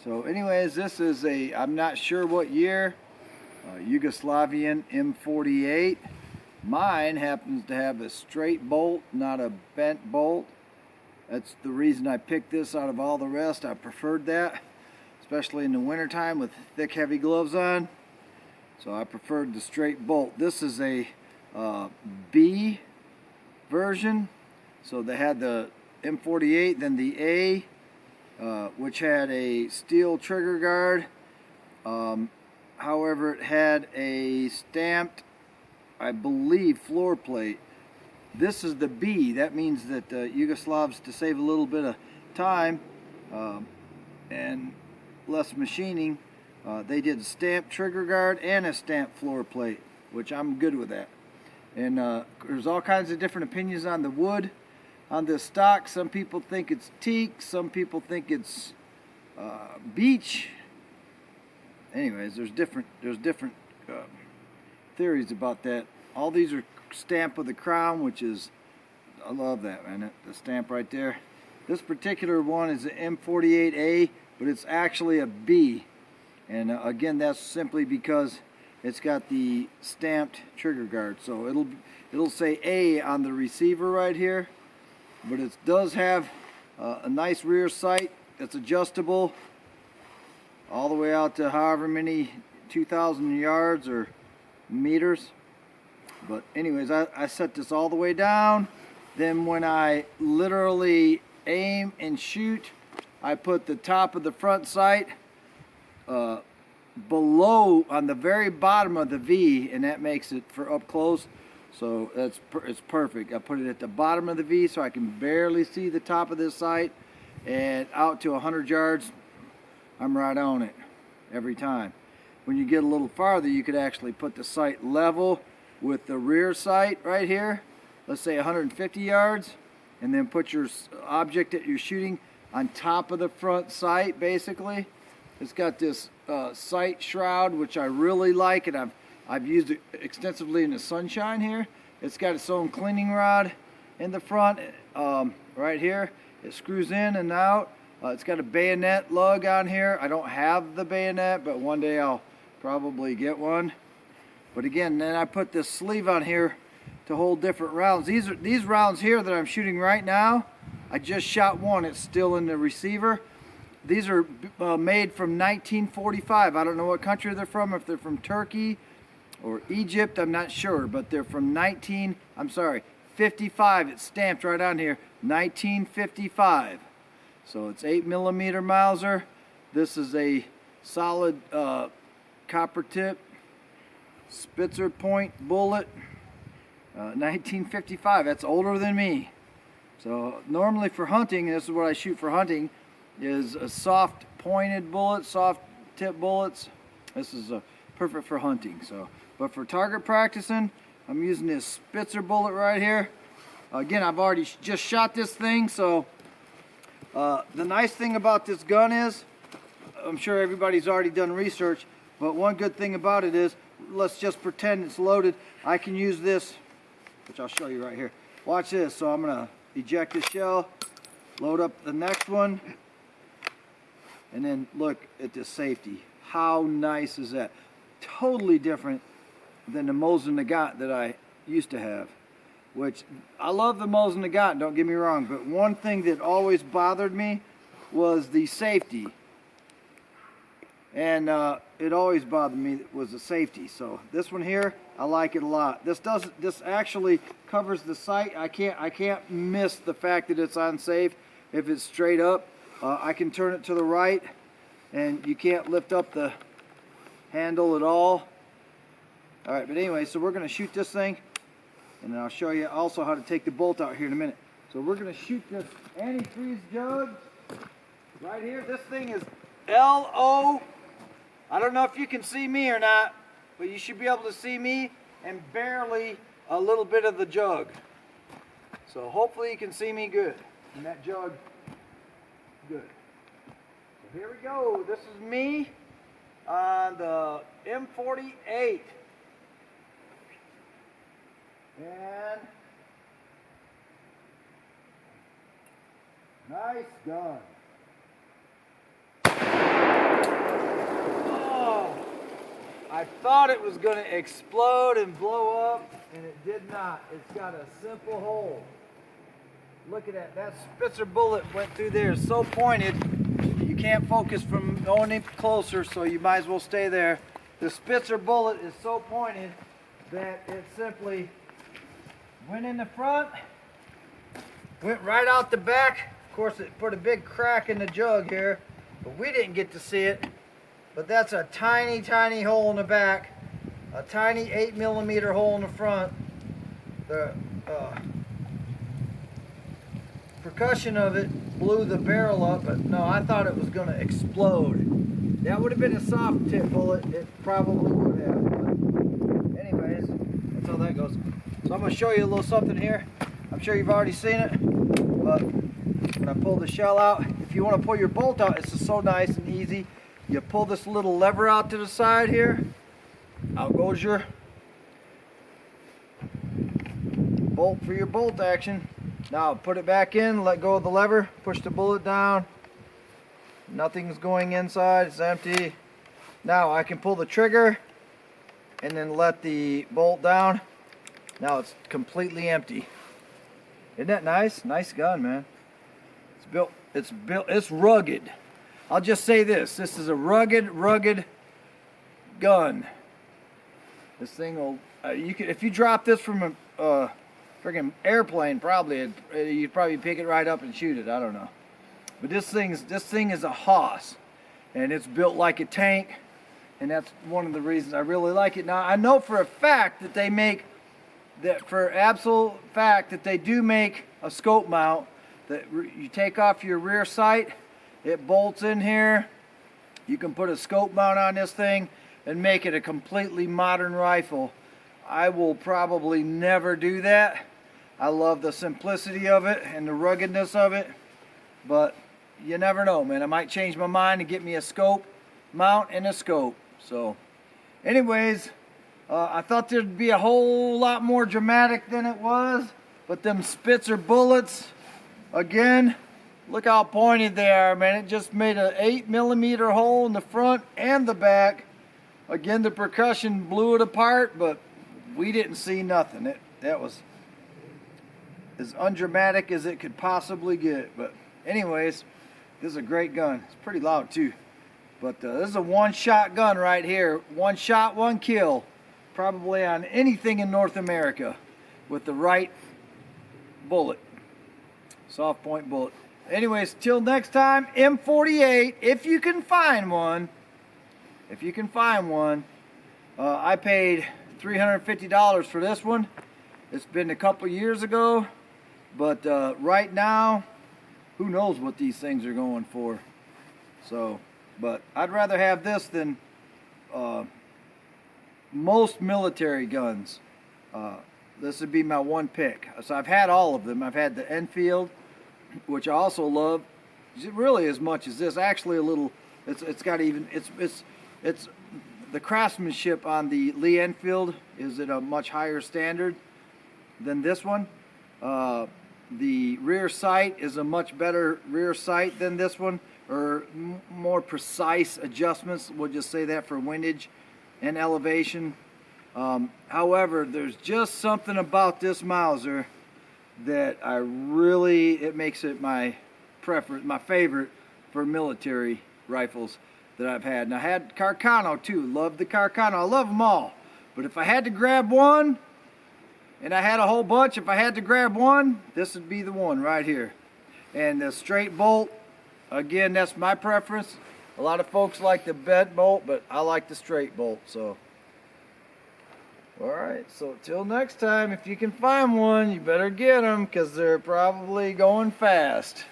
So anyways, this is a, I'm not sure what year, Yugoslavian M48. Mine happens to have a straight bolt, not a bent bolt. That's the reason I picked this out of all the rest. I preferred that, especially in the wintertime with thick, heavy gloves on. So I preferred the straight bolt. This is a B version. So they had the M48, then the A, which had a steel trigger guard. However, it had a stamped, I believe, floor plate. This is the B. That means that Yugoslavs, to save a little bit of time and less machining, they did a stamped trigger guard and a stamped floor plate, which I'm good with that. And there's all kinds of different opinions on the wood on this stock. Some people think it's teak, some people think it's beech. Anyways, there's different theories about that. All these are stamped with a crown, which is, I love that, man. The stamp right there. This particular one is an M48 A, but it's actually a B. And again, that's simply because it's got the stamped trigger guard. So it'll say A on the receiver right here, but it does have a nice rear sight that's adjustable all the way out to however many 2,000 yards or meters. But anyways, I set this all the way down. Then when I literally aim and shoot, I put the top of the front sight below, on the very bottom of the V, and that makes it for up close. So it's perfect. I put it at the bottom of the V so I can barely see the top of this sight, and out to 100 yards, I'm right on it every time. When you get a little farther, you could actually put the sight level with the rear sight right here, let's say 150 yards, and then put your object that you're shooting on top of the front sight. Basically, it's got this sight shroud, which I really like, and I've used it extensively in the sunshine here. It's got its own cleaning rod in the front right here. It screws in and out. It's got a bayonet lug on here. I don't have the bayonet, but one day I'll probably get one. But again, then I put this sleeve on here to hold different rounds. These rounds here that I'm shooting right now, I just shot one. It's still in the receiver. These are made from 1945. I don't know what country they're from, if they're from Turkey or Egypt, I'm not sure, but they're from 55. It's stamped right on here, 1955. So it's 8mm Mauser. This is a solid copper tip Spitzer point bullet, 1955. That's older than me. So normally for hunting, this is what I shoot for hunting, is a soft pointed bullet, soft tip bullets. This is perfect for hunting. So, but for target practicing, I'm using this Spitzer bullet right here. Again, I've already just shot this thing. So the nice thing about this gun is, I'm sure everybody's already done research, but one good thing about it is, let's just pretend it's loaded. I can use this, which I'll show you right here. Watch this. So I'm gonna eject the shell, load up the next one, and then look at this safety. How nice is that? Totally different than the Mauser that I used to have, which I love the Mauser, don't get me wrong, but one thing that always bothered me was the safety. And it always bothered me was the safety. So this one here, I like it a lot. This actually covers the sight. I can't miss the fact that it's unsafe if it's straight up. I can turn it to the right, and you can't lift up the handle at all. All right, but anyway, so we're going to shoot this thing, and then I'll show you also how to take the bolt out here in a minute. So we're going to shoot this antifreeze jug right here. This thing is LO. I don't know if you can see me or not, but you should be able to see me and barely a little bit of the jug. So hopefully you can see me good. And that jug, good. So here we go. This is me on the M48. And nice gun. I thought it was going to explode and blow up, and it did not. It's got a simple hole. Look at that. That Spitzer bullet went through there. It's so pointed, you can't focus from going any closer, so you might as well stay there. The Spitzer bullet is so pointed that it simply went in the front, went right out the back. Of course, it put a big crack in the jug here, but we didn't get to see it. But that's a tiny, tiny hole in the back, a tiny 8mm hole in the front. The percussion of it blew the barrel up, but no, I thought it was going to explode. That would have been a soft tip bullet. It probably would have. But anyways, that's how that goes. So I'm going to show you a little something here. I'm sure you've already seen it, but when I pull the shell out, if you want to pull your bolt out, it's just so nice and easy. You pull this little lever out to the side here. Out goes your bolt for your bolt action. Now put it back in, let go of the lever, push the bullet down. Nothing's going inside, it's empty. Now I can pull the trigger and then let the bolt down. Now it's completely empty. Isn't that nice? Nice gun, man. It's rugged. I'll just say this is a rugged gun. This thing will, if you drop this from a freaking airplane, probably you'd probably pick it right up and shoot it. I don't know, but this thing is a hoss, and it's built like a tank, and that's one of the reasons I really like it. Now I know for a fact that they make that, for absolute fact that they do make a scope mount that you take off your rear sight. It bolts in here. You can put a scope mount on this thing and make it a completely modern rifle. I will probably never do that. I love the simplicity of it and the ruggedness of it, but you never know, man. I might change my mind and get me a scope mount and a scope. So anyways, I thought there'd be a whole lot more dramatic than it was, but them Spitzer bullets, again, look how pointed they are, man. It just made an 8mm hole in the front and the back. Again, the percussion blew it apart, but we didn't see nothing. That was as undramatic as it could possibly get. But anyways, this is a great gun. It's pretty loud too. But this is a one-shot gun right here. One shot, one kill. Probably on anything in North America with the right bullet. Soft point bullet. Anyways, till next time, M48, if you can find one. If you can find one. I paid $350 for this one. It's been a couple years ago, but right now, who knows what these things are going for. So, but I'd rather have this than most military guns. This would be my one pick. So I've had all of them. I've had the Enfield, which I also love, really as much as this. Actually, a little. It's got even. It's the craftsmanship on the Lee Enfield is at a much higher standard than this one. The rear sight is a much better rear sight than this one, or more precise adjustments. We'll just say that for windage and elevation. However, there's just something about this Mauser that it makes it my preference, my favorite for military rifles that I've had. And I had Carcano too. Love the Carcano. I love them all. But if I had to grab one, and I had a whole bunch, if I had to grab one, this would be the one right here. And the straight bolt, again, that's my preference. A lot of folks like the bent bolt, but I like the straight bolt. So, all right. So till next time, if you can find one, you better get them because they're probably going fast.